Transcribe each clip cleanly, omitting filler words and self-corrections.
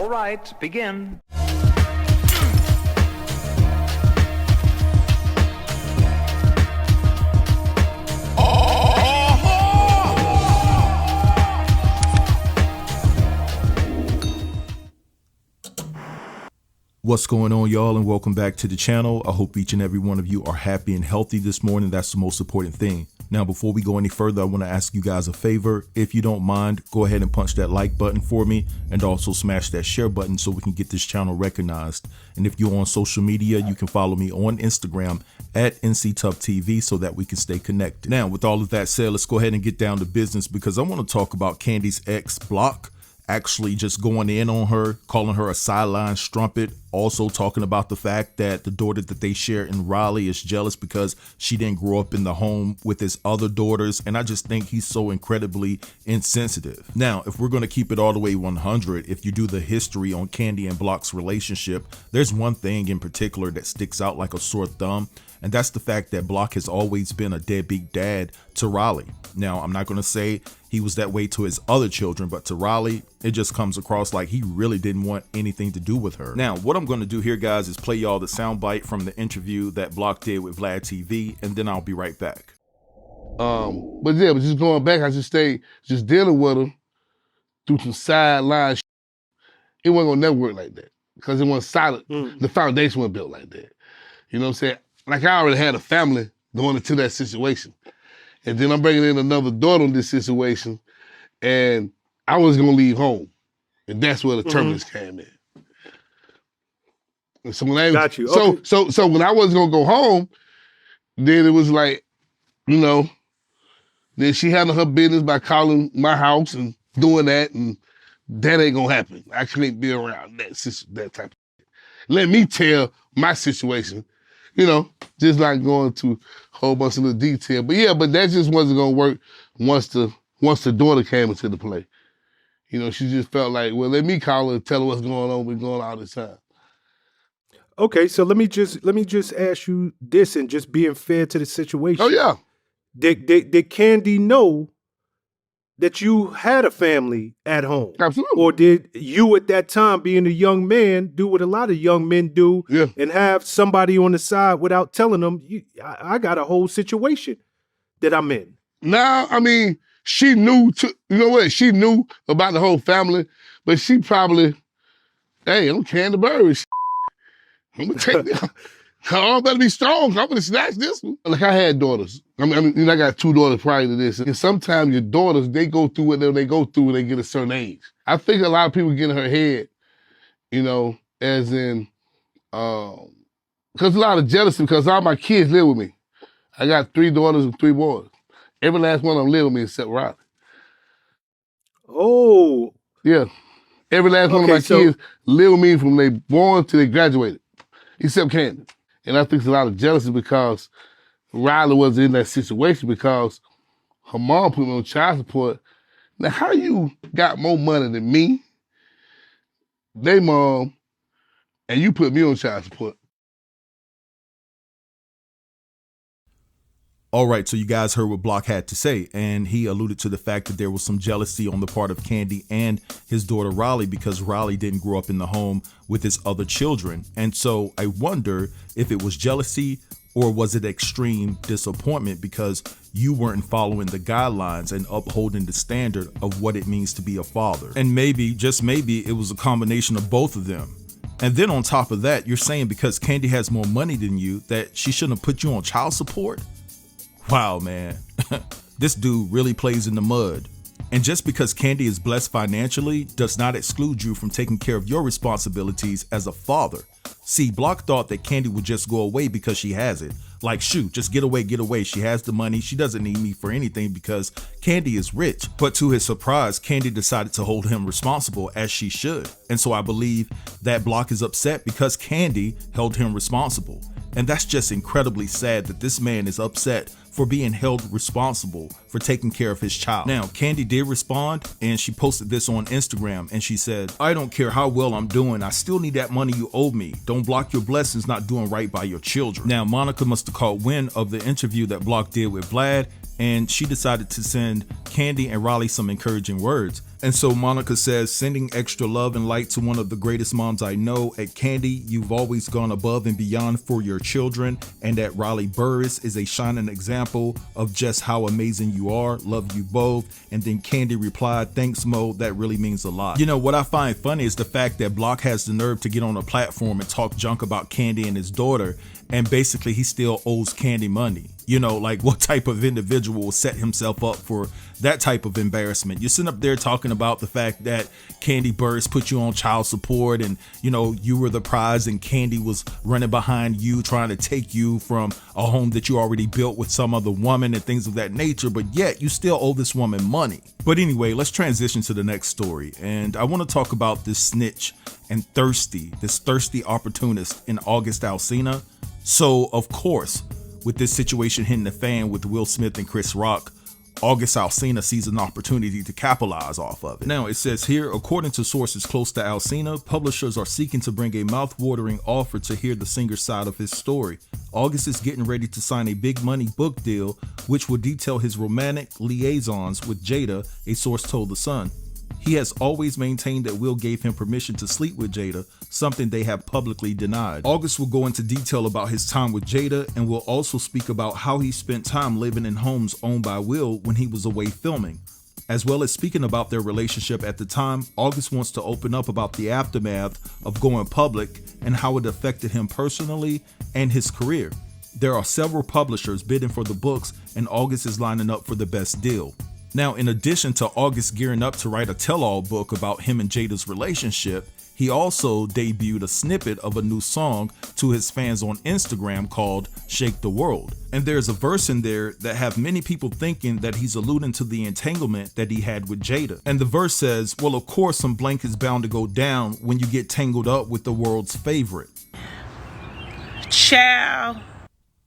All right, begin. What's going on, y'all, and welcome back to the channel. I hope each and every one of you are happy and healthy this morning. That's the most important thing. Now, before we go any further, I want to ask you guys a favor. If you don't mind, go ahead and punch that like button for me and also smash that share button so we can get this channel recognized. And if you're on social media, you can follow me on Instagram at NCTubbTV so that we can stay connected. Now, with all of that said, let's go ahead and get down to business because I want to talk about Kandi's ex, Block, actually just going in on her, calling her a sideline strumpet, also talking about the fact that the daughter that they share in Raleigh is jealous because she didn't grow up in the home with his other daughters. And I just think he's so incredibly insensitive. Now, if we're going to keep it all the way 100, if you do the history on Kandi and Block's relationship, there's one thing in particular that sticks out like a sore thumb. And that's the fact that Block has always been a deadbeat dad to Raleigh. Now, I'm not going to say he was that way to his other children, but to Raleigh, it just comes across like he really didn't want anything to do with her. Now, what I'm going to do here, guys, is play y'all the soundbite from the interview that Block did with Vlad TV, and then I'll be right back. But just going back, I just stayed just dealing with him through some sideline shit. It wasn't going to never work like that because it wasn't solid. The foundation wasn't built like that. You know what I'm saying? Like I already had a family going into that situation. And then I'm bringing in another daughter in this situation, and I was gonna leave home. And that's where the turbulence came in. And so when I Got you. So when I wasn't gonna go home, then it was like, you know, then she handled her business by calling my house and doing that, and that ain't gonna happen. I can't be around that type of shit. Let me tell my situation. You know, just not going to a whole bunch of little detail. But yeah, but that just wasn't gonna work once the daughter came into the play. You know, she just felt like, well, let me call her and tell her what's going on. We're going all the time. Okay, so let me just ask you this, and just being fair to the situation. Oh yeah. Did Kandi know that you had a family at home? Absolutely. Or did you at that time, being a young man, do what a lot of young men do and have somebody on the side without telling them, I got a whole situation that I'm in? No, I mean, she knew, you know what? She knew about the whole family, but she probably, hey, I'm Kandi Burruss. I'm going to take this. I better be strong. I'm gonna snatch this one. Like I had daughters. I mean, you know, I got 2 daughters prior to this. And sometimes your daughters, they go through whatever they go through when they get a certain age. I think a lot of people get in her head, you know, as in, because a lot of jealousy, because all my kids live with me. I got 3 daughters and 3 boys. Every last one of them live with me except Riley. Oh. Yeah. Every last one of my kids live with me from they born till they graduated, except Kandi. And I think it's a lot of jealousy because Riley was in that situation because her mom put me on child support. Now, how you got more money than me, they mom, and you put me on child support? All right, so you guys heard what Block had to say, and he alluded to the fact that there was some jealousy on the part of Kandi and his daughter Raleigh because Raleigh didn't grow up in the home with his other children. And so I wonder if it was jealousy or was it extreme disappointment because you weren't following the guidelines and upholding the standard of what it means to be a father. And maybe, just maybe, it was a combination of both of them. And then on top of that, you're saying because Kandi has more money than you that she shouldn't have put you on child support? Wow, man, this dude really plays in the mud. And just because Kandi is blessed financially does not exclude you from taking care of your responsibilities as a father. See, Block thought that Kandi would just go away because she has it. Like, shoot, just get away. She has the money. She doesn't need me for anything because Kandi is rich. But to his surprise, Kandi decided to hold him responsible as she should. And so I believe that Block is upset because Kandi held him responsible. And that's just incredibly sad that this man is upset for being held responsible for taking care of his child. Now, Kandi did respond and she posted this on Instagram and she said, I don't care how well I'm doing. I still need that money you owe me. Don't block your blessings not doing right by your children. Now, Monica must have caught wind of the interview that Block did with Vlad and she decided to send Kandi and Raleigh some encouraging words. And so Monica says, sending extra love and light to one of the greatest moms I know. At Kandi, you've always gone above and beyond for your children. And at Kandi Burruss is a shining example of just how amazing you are. Love you both. And then Kandi replied, thanks Mo, that really means a lot. You know, what I find funny is the fact that Block has the nerve to get on a platform and talk junk about Kandi and his daughter, and basically he still owes Kandi money. You know, like, what type of individual will set himself up for that type of embarrassment? You're sitting up there talking about the fact that Kandi Burruss put you on child support, and, you know, you were the prize and Kandi was running behind you trying to take you from a home that you already built with some other woman and things of that nature, but yet you still owe this woman money. But anyway, let's transition to the next story. And I want to talk about this snitch and this thirsty opportunist in August Alsina. So, of course, with this situation hitting the fan with Will Smith and Chris Rock, August Alsina sees an opportunity to capitalize off of it. Now, it says here, according to sources close to Alsina, publishers are seeking to bring a mouth-watering offer to hear the singer's side of his story. August is getting ready to sign a big money book deal, which will detail his romantic liaisons with Jada, a source told The Sun. He has always maintained that Will gave him permission to sleep with Jada, something they have publicly denied. August will go into detail about his time with Jada and will also speak about how he spent time living in homes owned by Will when he was away filming. As well as speaking about their relationship at the time, August wants to open up about the aftermath of going public and how it affected him personally and his career. There are several publishers bidding for the books, and August is lining up for the best deal. Now, in addition to August gearing up to write a tell-all book about him and Jada's relationship, he also debuted a snippet of a new song to his fans on Instagram called Shake the World. And there's a verse in there that have many people thinking that he's alluding to the entanglement that he had with Jada. And the verse says, well, of course, some blank is bound to go down when you get tangled up with the world's favorite. Ciao.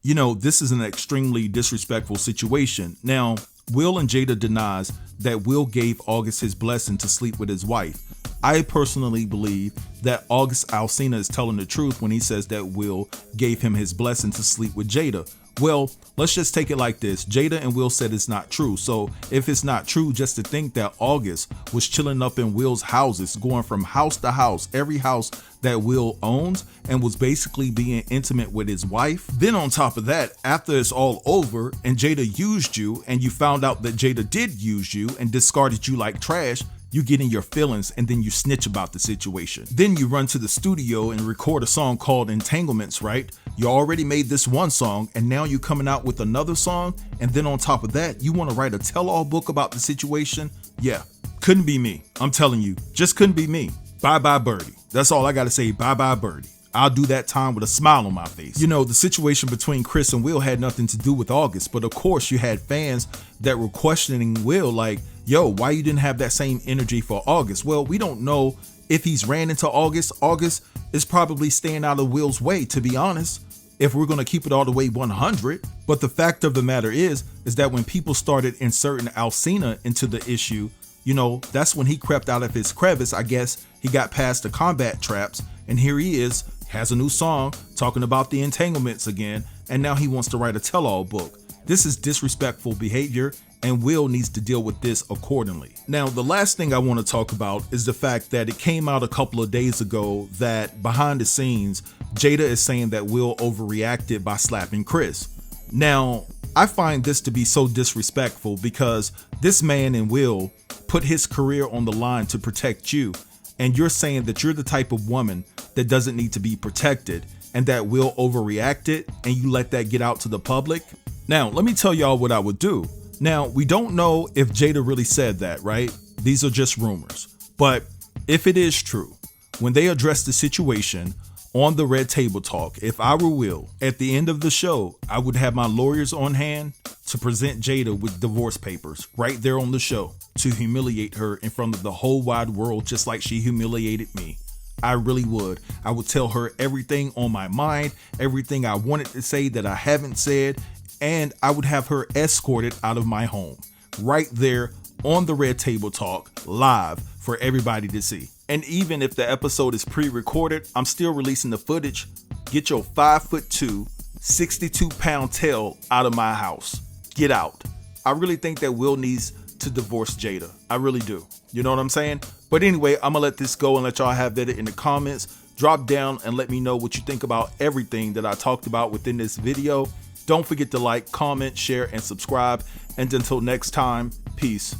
You know, this is an extremely disrespectful situation. Now, Will and Jada denies that Will gave August his blessing to sleep with his wife. I personally believe that August Alsina is telling the truth when he says that Will gave him his blessing to sleep with Jada. Well, let's just take it like this. Jada and Will said it's not true. So if it's not true, just to think that August was chilling up in Will's houses, going from house to house, every house that Will owns, and was basically being intimate with his wife. Then on top of that, after it's all over and Jada used you and you found out that Jada did use you and discarded you like trash, you get in your feelings and then you snitch about the situation. Then you run to the studio and record a song called Entanglements, right? You already made this one song and now you're coming out with another song, and then on top of that, you want to write a tell-all book about the situation? Yeah, couldn't be me. I'm telling you, just couldn't be me. Bye-bye birdie. That's all I gotta say, bye-bye birdie. I'll do that time with a smile on my face. You know, the situation between Chris and Will had nothing to do with August, but of course you had fans that were questioning Will like, yo, why you didn't have that same energy for August? Well, we don't know if he's ran into August. August is probably staying out of Will's way, to be honest, if we're gonna keep it all the way 100. But the fact of the matter is that when people started inserting Alsina into the issue, you know, that's when he crept out of his crevice. I guess he got past the combat traps, and here he is, has a new song talking about the entanglements again, and now he wants to write a tell-all book. This is disrespectful behavior, and Will needs to deal with this accordingly. Now, the last thing I want to talk about is the fact that it came out a couple of days ago that behind the scenes, Jada is saying that Will overreacted by slapping Chris. Now, I find this to be so disrespectful because this man and Will put his career on the line to protect you, and you're saying that you're the type of woman that doesn't need to be protected and that Will overreacted and you let that get out to the public. Now, let me tell y'all what I would do. Now, we don't know if Jada really said that, right? These are just rumors. But if it is true, when they address the situation on the Red Table Talk, if I were Will, at the end of the show, I would have my lawyers on hand to present Jada with divorce papers right there on the show to humiliate her in front of the whole wide world, just like she humiliated me. I really would. I would tell her everything on my mind, everything I wanted to say that I haven't said, and I would have her escorted out of my home right there on the Red Table Talk live for everybody to see. And even if the episode is pre-recorded, I'm still releasing the footage. Get your 5'2", 62-pound tail out of my house. Get out. I really think that Will needs to divorce Jada. I really do. You know what I'm saying? But anyway, I'm gonna let this go and let y'all have at it in the comments. Drop down and let me know what you think about everything that I talked about within this video. Don't forget to like, comment, share, and subscribe. And until next time, peace.